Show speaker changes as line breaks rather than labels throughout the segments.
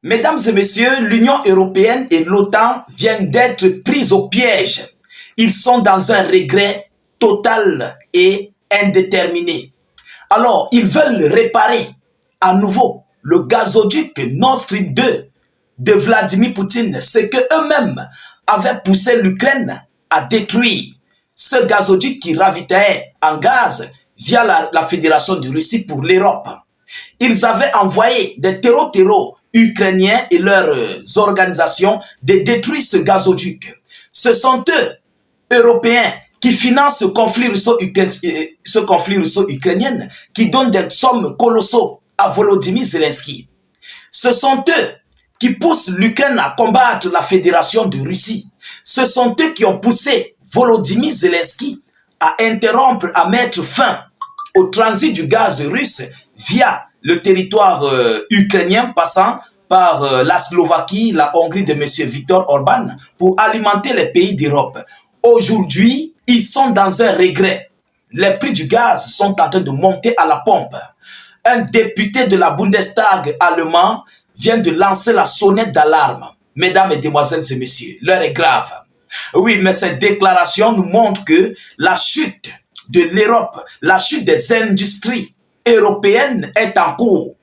Mesdames et messieurs, l'Union européenne et l'OTAN viennent d'être prises au piège. Ils sont dans un regret total et indéterminé. Alors, ils veulent réparer à nouveau le gazoduc Nord Stream 2 de Vladimir Poutine, ce que eux-mêmes avaient poussé l'Ukraine à détruire. Ce gazoduc qui ravitaillait en gaz via la Fédération de Russie pour l'Europe. Ils avaient envoyé des terreaux ukrainiens et leurs organisations de détruire ce gazoduc. Ce sont eux, Européens, qui financent ce conflit russo-ukrainien, qui donnent des sommes colossaux à Volodymyr Zelensky. Ce sont eux qui poussent l'Ukraine à combattre la Fédération de Russie. Ce sont eux qui ont poussé Volodymyr Zelensky à interrompre, à mettre fin au transit du gaz russe via le territoire ukrainien passant par la Slovaquie, la Hongrie de M. Viktor Orban pour alimenter les pays d'Europe. Aujourd'hui, ils sont dans un regret. Les prix du gaz sont en train de monter à la pompe. Un député de la Bundestag allemand vient de lancer la sonnette d'alarme. Mesdames, Mesdemoiselles et Messieurs, l'heure est grave. Oui, mais cette déclaration nous montre que la chute de l'Europe, la chute des industries européennes est en cours.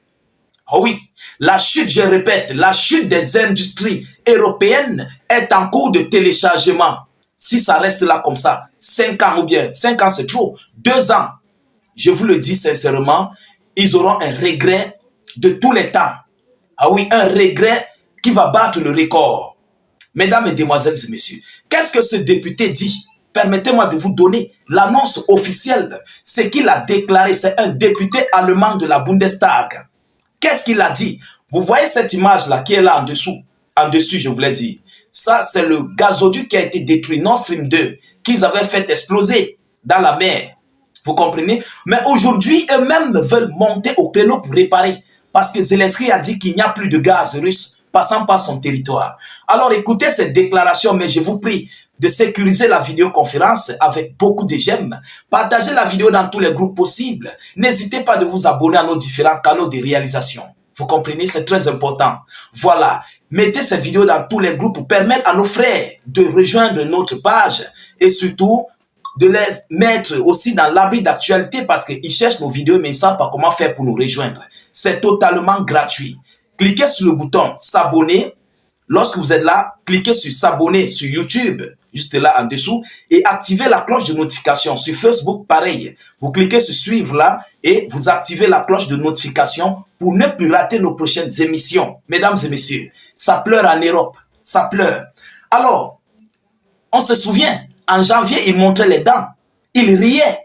Oui, la chute, je répète, la chute des industries européennes est en cours de téléchargement. Si ça reste là comme ça, 5 ans ou bien 5 ans c'est trop, 2 ans, je vous le dis sincèrement, ils auront un regret de tous les temps. Ah oui, un regret qui va battre le record. Mesdames, Mesdemoiselles et Messieurs, qu'est-ce que ce député dit? Permettez-moi de vous donner l'annonce officielle. Ce qu'il a déclaré, c'est un député allemand de la Bundestag. Qu'est-ce qu'il a dit? Vous voyez cette image-là qui est là en dessous? En dessus, je voulais dire. Ça, c'est le gazoduc qui a été détruit, Nord Stream 2, qu'ils avaient fait exploser dans la mer. Vous comprenez? Mais aujourd'hui, eux-mêmes veulent monter au créneau pour réparer. Parce que Zelensky a dit qu'il n'y a plus de gaz russe passant par son territoire. Alors écoutez cette déclaration, mais je vous prie de sécuriser la vidéoconférence avec beaucoup de j'aime. Partagez la vidéo dans tous les groupes possibles. N'hésitez pas de vous abonner à nos différents canaux de réalisation. Vous comprenez? C'est très important. Voilà. Mettez cette vidéo dans tous les groupes pour permettre à nos frères de rejoindre notre page et surtout de les mettre aussi dans l'abri d'actualité parce qu'ils cherchent nos vidéos mais ils ne savent pas comment faire pour nous rejoindre. C'est totalement gratuit. Cliquez sur le bouton s'abonner. Lorsque vous êtes là, cliquez sur s'abonner sur YouTube, juste là en dessous, et activez la cloche de notification. Sur Facebook, pareil. Vous cliquez sur suivre là et vous activez la cloche de notification pour ne plus rater nos prochaines émissions. Mesdames et messieurs, ça pleure en Europe. Ça pleure. Alors, on se souvient, en janvier, ils montraient les dents. Ils riaient.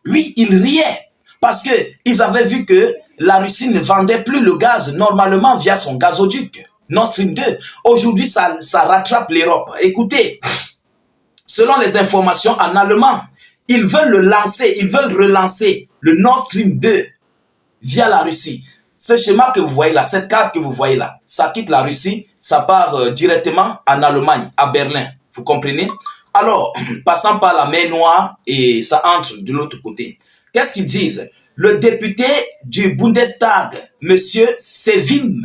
Oui, ils riaient. Parce qu'ils avaient vu que la Russie ne vendait plus le gaz normalement via son gazoduc. Nord Stream 2. Aujourd'hui, ça rattrape l'Europe. Écoutez, selon les informations en allemand, ils veulent relancer le Nord Stream 2 via la Russie. Ce schéma que vous voyez là, cette carte que vous voyez là, ça quitte la Russie, ça part directement en Allemagne, à Berlin. Vous comprenez? Alors, passant par la mer Noire et ça entre de l'autre côté. Qu'est-ce qu'ils disent? Le député du Bundestag, monsieur Sevim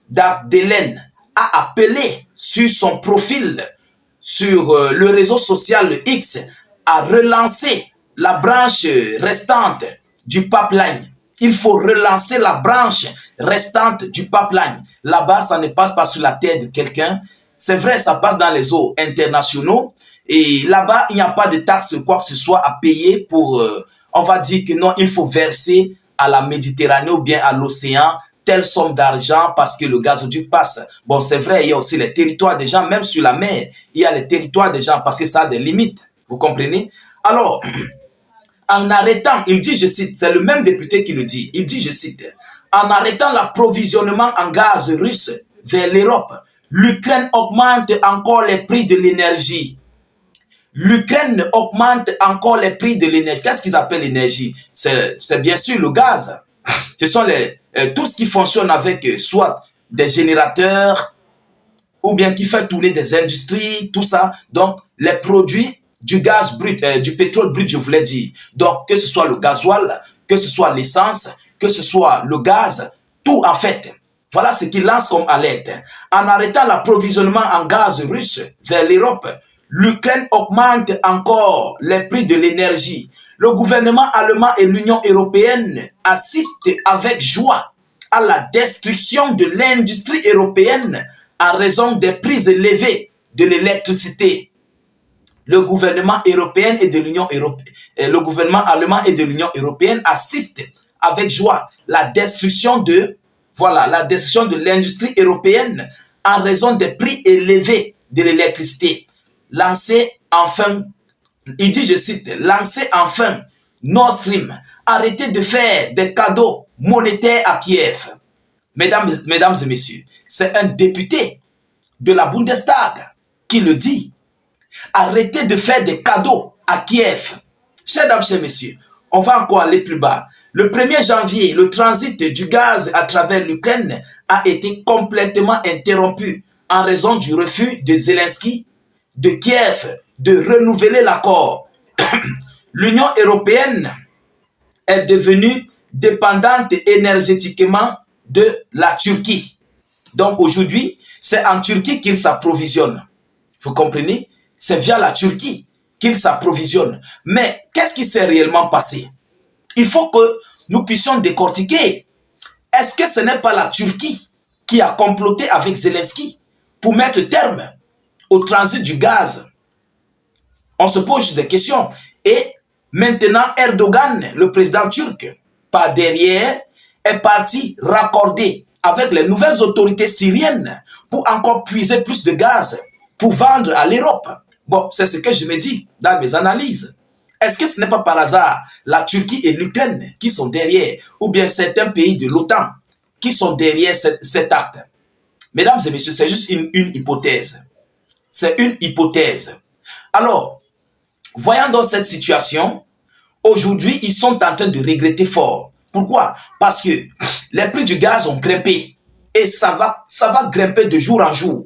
Dagdelen, a appelé sur son profil sur le réseau social X à relancer la branche restante du pipeline. Il faut relancer la branche restante du pipeline. Là-bas, ça ne passe pas sur la terre de quelqu'un. C'est vrai, ça passe dans les eaux internationaux. Et là-bas, il n'y a pas de taxe quoi que ce soit à payer pour, on va dire que non, il faut verser à la Méditerranée ou bien à l'océan telle somme d'argent parce que le gazoduc passe. Bon, c'est vrai, il y a aussi les territoires des gens, même sur la mer, il y a les territoires des gens parce que ça a des limites. Vous comprenez? Alors, en arrêtant, il dit, je cite, c'est le même député qui le dit, il dit, je cite, en arrêtant l'approvisionnement en gaz russe vers l'Europe, l'Ukraine augmente encore les prix de l'énergie. L'Ukraine augmente encore les prix de l'énergie. Qu'est-ce qu'ils appellent l'énergie? C'est bien sûr le gaz. Ce sont tout ce qui fonctionne avec soit des générateurs ou bien qui fait tourner des industries, tout ça. Donc, les produits du gaz brut, du pétrole brut, je voulais dire. Donc, que ce soit le gasoil, que ce soit l'essence, que ce soit le gaz, tout en fait. Voilà ce qu'il lance comme alerte. En arrêtant l'approvisionnement en gaz russe vers l'Europe, l'Ukraine augmente encore les prix de l'énergie. Le gouvernement allemand et l'Union européenne assistent avec joie à la destruction de l'industrie européenne en raison des prix élevés de l'électricité. Le gouvernement européen et de l'Union européenne, le gouvernement allemand et de l'Union européenne assistent avec joie la destruction de l'industrie européenne en raison des prix élevés de l'électricité. Lancez enfin, il dit, je cite, lancez enfin Nord Stream, arrêtez de faire des cadeaux monétaires à Kiev. Mesdames et messieurs, c'est un député de la Bundestag qui le dit. Arrêtez de faire des cadeaux à Kiev. Chers dames, chers messieurs, on va encore aller plus bas. Le 1er janvier, le transit du gaz à travers l'Ukraine a été complètement interrompu en raison du refus de Zelensky de Kiev de renouveler l'accord. L'Union européenne est devenue dépendante énergétiquement de la Turquie. Donc aujourd'hui, c'est en Turquie qu'ils s'approvisionnent. Vous comprenez? C'est via la Turquie qu'ils s'approvisionnent. Mais qu'est-ce qui s'est réellement passé? Il faut que nous puissions décortiquer. Est-ce que ce n'est pas la Turquie qui a comploté avec Zelensky pour mettre terme au transit du gaz? On se pose des questions. Et maintenant, Erdogan, le président turc, par derrière, est parti raccorder avec les nouvelles autorités syriennes pour encore puiser plus de gaz pour vendre à l'Europe. Bon, c'est ce que je me dis dans mes analyses. Est-ce que ce n'est pas par hasard la Turquie et l'Ukraine qui sont derrière, ou bien certains pays de l'OTAN qui sont derrière cet acte? Mesdames et messieurs, c'est juste une hypothèse. C'est une hypothèse. Alors, voyant dans cette situation, aujourd'hui, ils sont en train de regretter fort. Pourquoi? Parce que les prix du gaz ont grimpé. Et ça va grimper de jour en jour.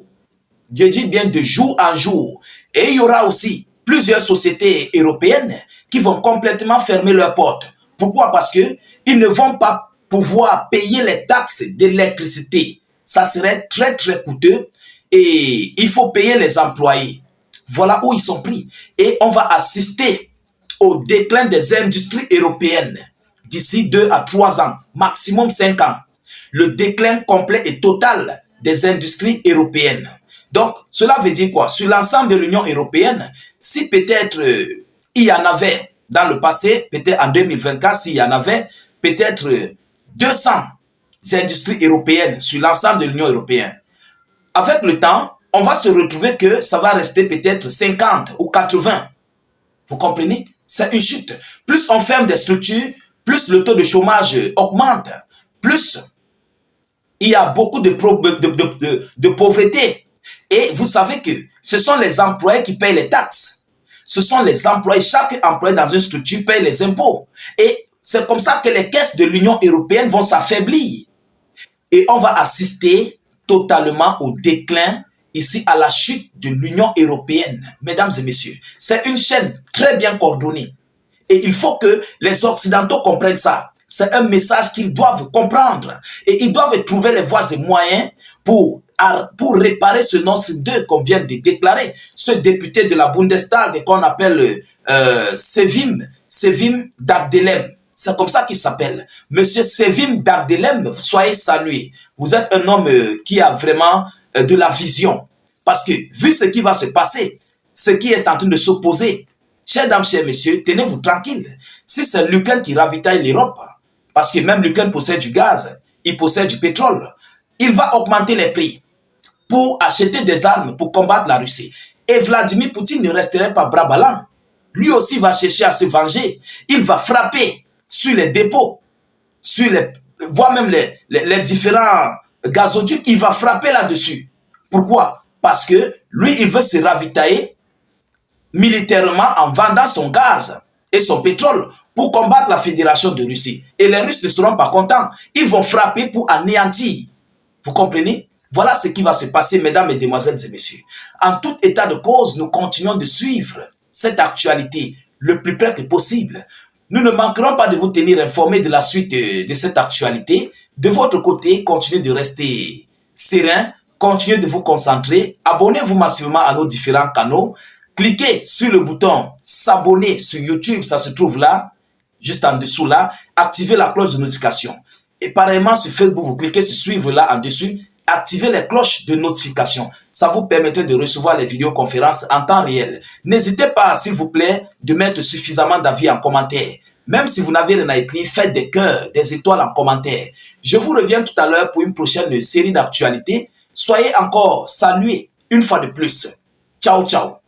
Je dis bien de jour en jour. Et il y aura aussi plusieurs sociétés européennes qui vont complètement fermer leurs portes. Pourquoi? Parce qu'ils ne vont pas pouvoir payer les taxes d'électricité. Ça serait très très coûteux et il faut payer les employés. Voilà où ils sont pris. Et on va assister au déclin des industries européennes d'ici 2 à 3 ans, maximum 5 ans. Le déclin complet et total des industries européennes. Donc, cela veut dire quoi? Sur l'ensemble de l'Union européenne, si peut-être il y en avait dans le passé, peut-être en 2024, s'il y en avait peut-être 200 industries européennes sur l'ensemble de l'Union européenne, avec le temps, on va se retrouver que ça va rester peut-être 50 ou 80. Vous comprenez? C'est une chute. Plus on ferme des structures, plus le taux de chômage augmente, plus il y a beaucoup de pauvreté. Et vous savez que ce sont les employés qui payent les taxes. Ce sont les employés, chaque employé dans une structure paye les impôts. Et c'est comme ça que les caisses de l'Union européenne vont s'affaiblir. Et on va assister totalement au déclin, ici à la chute de l'Union européenne. Mesdames et messieurs, c'est une chaîne très bien coordonnée. Et il faut que les Occidentaux comprennent ça. C'est un message qu'ils doivent comprendre. Et ils doivent trouver les voies et moyens pour réparer ce Nord Stream 2 qu'on vient de déclarer. Ce député de la Bundestag qu'on appelle Sevim Dagdelem. C'est comme ça qu'il s'appelle. Monsieur Sevim Dagdelem, soyez salué. Vous êtes un homme qui a vraiment de la vision. Parce que vu ce qui va se passer, ce qui est en train de s'opposer, chers dames, chers messieurs, tenez-vous tranquille. Si c'est l'Ukraine qui ravitaille l'Europe, parce que même l'Ukraine possède du gaz, il possède du pétrole, il va augmenter les prix pour acheter des armes pour combattre la Russie. Et Vladimir Poutine ne resterait pas bras ballants. Lui aussi va chercher à se venger. Il va frapper sur les dépôts, voire même les différents gazoducs. Il va frapper là-dessus. Pourquoi? Parce que lui, il veut se ravitailler militairement en vendant son gaz et son pétrole pour combattre la Fédération de Russie. Et les Russes ne seront pas contents. Ils vont frapper pour anéantir. Vous comprenez? Voilà ce qui va se passer, mesdames, mesdemoiselles et messieurs. En tout état de cause, nous continuons de suivre cette actualité le plus près que possible. Nous ne manquerons pas de vous tenir informés de la suite de cette actualité. De votre côté, continuez de rester serein, continuez de vous concentrer, abonnez-vous massivement à nos différents canaux, cliquez sur le bouton s'abonner sur YouTube, ça se trouve là, juste en dessous là, activez la cloche de notification. Et pareillement sur Facebook, vous cliquez sur suivre là en dessus, activez les cloches de notification. Ça vous permettra de recevoir les vidéoconférences en temps réel. N'hésitez pas, s'il vous plaît, de mettre suffisamment d'avis en commentaire. Même si vous n'avez rien à écrire, faites des cœurs, des étoiles en commentaire. Je vous reviens tout à l'heure pour une prochaine série d'actualités. Soyez encore salués une fois de plus. Ciao, ciao.